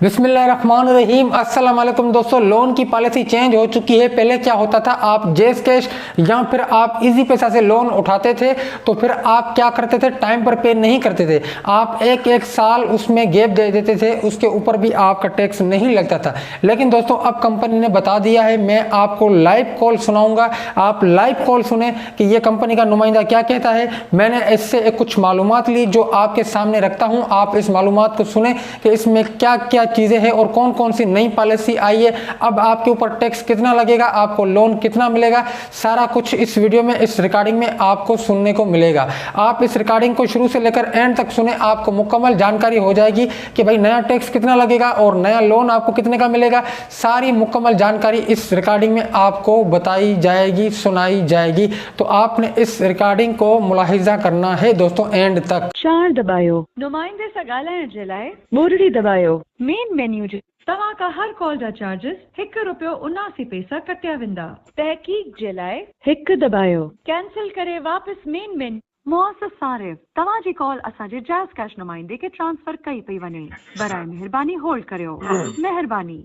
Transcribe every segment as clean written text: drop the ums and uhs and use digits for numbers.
बिस्मिल्लाहिर्रहमानिर्रहीम। अस्सलाम वालेकुम दोस्तों, लोन की पॉलिसी चेंज हो चुकी है। पहले क्या होता था, आप जेस कैश या फिर आप इजी पैसा से लोन उठाते थे तो फिर आप क्या करते थे, टाइम पर पे नहीं करते थे, आप एक एक साल उसमें गैप दे देते थे, उसके ऊपर भी आपका टैक्स नहीं लगता था। लेकिन दोस्तों अब कंपनी ने बता दिया है, मैं आपको लाइव कॉल सुनाऊंगा, आप लाइव कॉल सुने कि ये कंपनी का नुमाइंदा क्या कहता है। मैंने इससे कुछ मालूमात ली जो आपके सामने रखता हूं, आप इस मालूमात को सुने कि इसमें क्या क्या चीजें हैं और कौन कौन सी नई पॉलिसी आई है, अब आपके ऊपर टैक्स कितना लगेगा, आपको लोन कितना मिलेगा, सारा कुछ इस वीडियो में, इस रिकॉर्डिंग में आपको सुनने को मिलेगा। आप इस रिकॉर्डिंग को शुरू से लेकर एंड तक सुने, आपको मुकम्मल जानकारी हो जाएगी कि भाई नया टैक्स कितना लगेगा और नया लोन आपको कितने का मिलेगा। सारी मुकम्मल जानकारी इस रिकॉर्डिंग में आपको बताई जाएगी, सुनाई जाएगी। तो आपने इस रिकॉर्डिंग को मुलाहिजा करना है दोस्तों एंड तक। 4 दबायो, नुमाइंदे सां ॻाल्हाइण जे लाइ ॿोरड़ी दबायो। मेन मेन्यू जे तव्हां का हर कॉल जा चार्जिस ₹1.79 कटिया वेंदा। तहक़ीक़ जे लाइ 1 दबायो। कैंसिल करे वापस मेन मेन्यू। मुआसिस सारिफ़, तव्हां जी कॉल असांजे जायज़ कैश नुमाइंदे खे ट्रांसफर कई पई वञे। बराए मेहरबानी होल्ड करियो। मेहरबानी।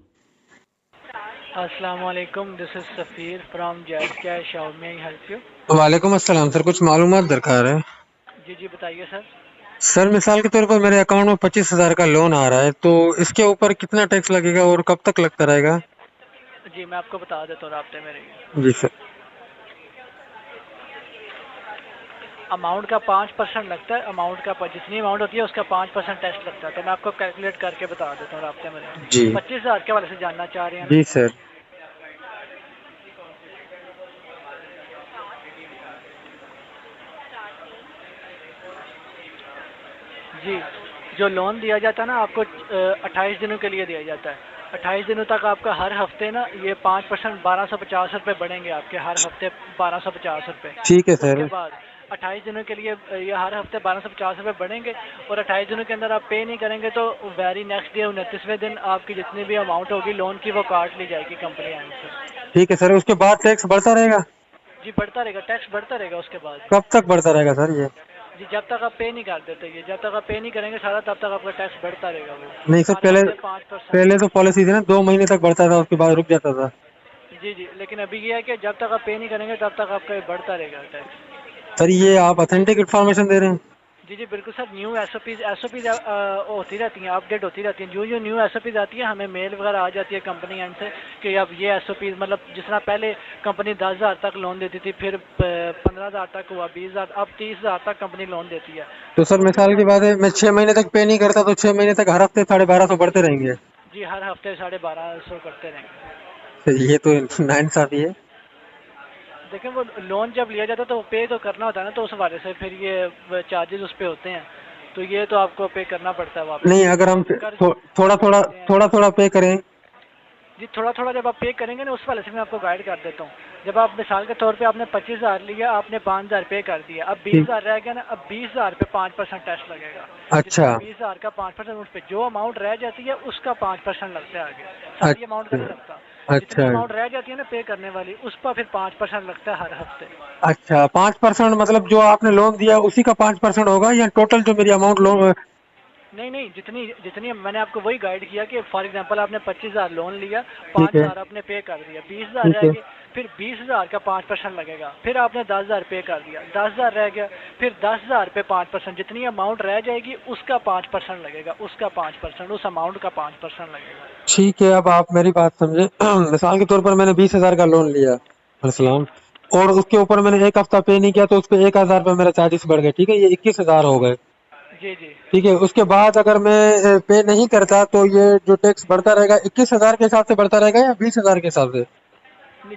अस्सलाम वालेकुम, this is Safeer from JazzCash. How may I help you? वालेकुम अस्सलाम सर, कुछ मालूमात दरकार है। जी बताइए सर। सर मिसाल के तौर पर मेरे अकाउंट में 25,000 का लोन आ रहा है, तो इसके ऊपर कितना टैक्स लगेगा और कब तक लगता रहेगा? जी मैं आपको बता देता हूँ, राब्ते में रहिए। जी सर। अमाउंट का 5% लगता है, अमाउंट का जितनी अमाउंट होती है उसका 5% टैक्स लगता है। तो मैं आपको कैलकुलेट करके बता देता हूँ, राब्ते में रहिए। जी 25,000 के वाले से जानना चाह रहे हैं? जी सर। जी, जो लोन दिया जाता है ना आपको 28 दिनों के लिए दिया जाता है। 28 दिनों तक आपका हर हफ्ते ना ये 5% 1250 रुपये बढ़ेंगे आपके, हर हफ्ते 1250 रुपये। ठीक है सर। उसके बाद 28 दिनों के लिए ये हर हफ्ते 1250 रुपये बढ़ेंगे और 28 दिनों के अंदर आप पे नहीं करेंगे तो वेरी नेक्स्ट डे 29वें दिन आपकी जितनी भी अमाउंट होगी लोन की वो काट ली जाएगी कंपनी एंड से। ठीक है सर, उसके बाद टैक्स बढ़ता रहेगा? जी बढ़ता रहेगा, टैक्स बढ़ता रहेगा उसके बाद। कब तक बढ़ता रहेगा सर ये? जी जब तक आप पे नहीं कर देते, ये जब तक आप पे नहीं करेंगे सारा तब तक आपका टैक्स बढ़ता रहेगा। वो नहीं सर, पहले 5%। पहले तो पॉलिसी थी ना 2 महीने तक बढ़ता था, उसके बाद रुक जाता था। जी लेकिन अभी ये है कि जब तक आप पे नहीं करेंगे तब तक आपका बढ़ता रहेगा टैक्स। सर ये आप ऑथेंटिक इन्फॉर्मेशन दे रहे हैं? जी बिल्कुल सर। न्यू एसओपीज होती रहती हैं, अपडेट होती रहती हैं। जो न्यू एसओपीज आती है हमें मेल वगैरह आ जाती है कंपनी एंड से कि अब ये एसओपीज, मतलब जिस तरह पहले कंपनी 10,000 तक लोन देती थी, फिर 15,000 तक हुआ, 20,000, अब 30,000 तक कंपनी लोन देती है। तो सर मिसाल की बात है, मैं 6 महीने तक पे नहीं करता तो 6 महीने तक हर हफ्ते 1250 बढ़ते रहेंगे? जी हर हफ्ते 1250 करते रहेंगे। ये तो नाइंसाफी है। देखिए वो लोन जब लिया जाता है तो पे तो करना होता है ना, तो उस हवाले से फिर ये चार्जेस उस पे होते हैं, तो ये तो आपको पे करना पड़ता है वापस। नहीं, अगर हम थोड़ा थोड़ा पे करें? जी थोड़ा जब आप पे करेंगे ना उस वाले से मैं आपको गाइड कर देता हूँ। जब आप मिसाल के तौर पे आपने 25,000 लिया, आपने 5,000 पे कर दिया, अब 20,000 रह गया ना, अब 20,000 पे 5% टैक्स लगेगा। अच्छा 20,000 का 5% उस पे जो अमाउंट रह जाती है उसका 5% लगता है आगे, सारी अमाउंट का नहीं लगता। जितनी अमाउंट रह जाती है ना पे करने वाली, उस पर फिर 5% लगता है हर हफ्ते। अच्छा 5% मतलब जो आपने लोन दिया उसी का 5% होगा या टोटल जो मेरी अमाउंट लोन? नहीं जितनी जितनी मैंने आपको वही गाइड किया कि फॉर एग्जांपल आपने 25,000 लोन लिया, ठीक है 5,000 आपने पे कर दिया, 20,000 ठीक रह है गए, फिर 20,000 का 5% लगेगा, फिर आपने 10,000 पे कर दिया, 10,000 रह गया, फिर 10,000 पे 5%, जितनी अमाउंट रह जाएगी उसका 5% लगेगा, उसका 5%, उस अमाउंट का 5% लगेगा। ठीक है। अब आप मेरी बात समझे। मिसाल के तौर पर मैंने 20,000 का लोन लिया सलाम, और उसके ऊपर मैंने एक हफ्ता पे नहीं किया तो उस पर 1,000 रुपये मेरा चार्जेस बढ़ गए, ठीक है, ये 21,000 हो गए। जी ठीक है, उसके बाद अगर मैं पे नहीं करता तो ये जो टैक्स बढ़ता रहेगा 21,000 के हिसाब से बढ़ता रहेगा या 20,000 के हिसाब से?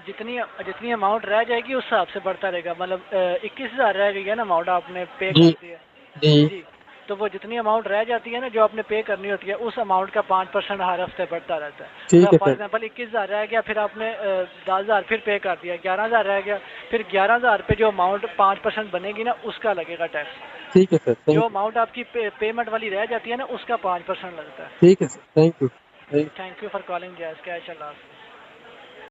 जितनी जितनी अमाउंट रह जाएगी उस हिसाब से बढ़ता रहेगा। मतलब 21,000 रह गई है ना अमाउंट आपने पे जी कर दी है। जी जी तो वो जितनी अमाउंट रह जाती है ना जो आपने पे करनी होती है, उस अमाउंट का 5% हर हफ्ते बढ़ता रहता है। ठीक है फॉर सर। एग्जांपल 21,000 रह गया, फिर आपने 10,000 फिर पे कर दिया, 11,000 रह गया, फिर 11,000 पे जो अमाउंट 5% बनेगी ना उसका लगेगा टैक्स। ठीक है सर, जो थैंक यू। अमाउंट आपकी पेमेंट वाली रह जाती है ना उसका 5% लगता है। ठीक है sir, thank you. Thank you for calling JazzCash. अल्लाह हाफ़िज़।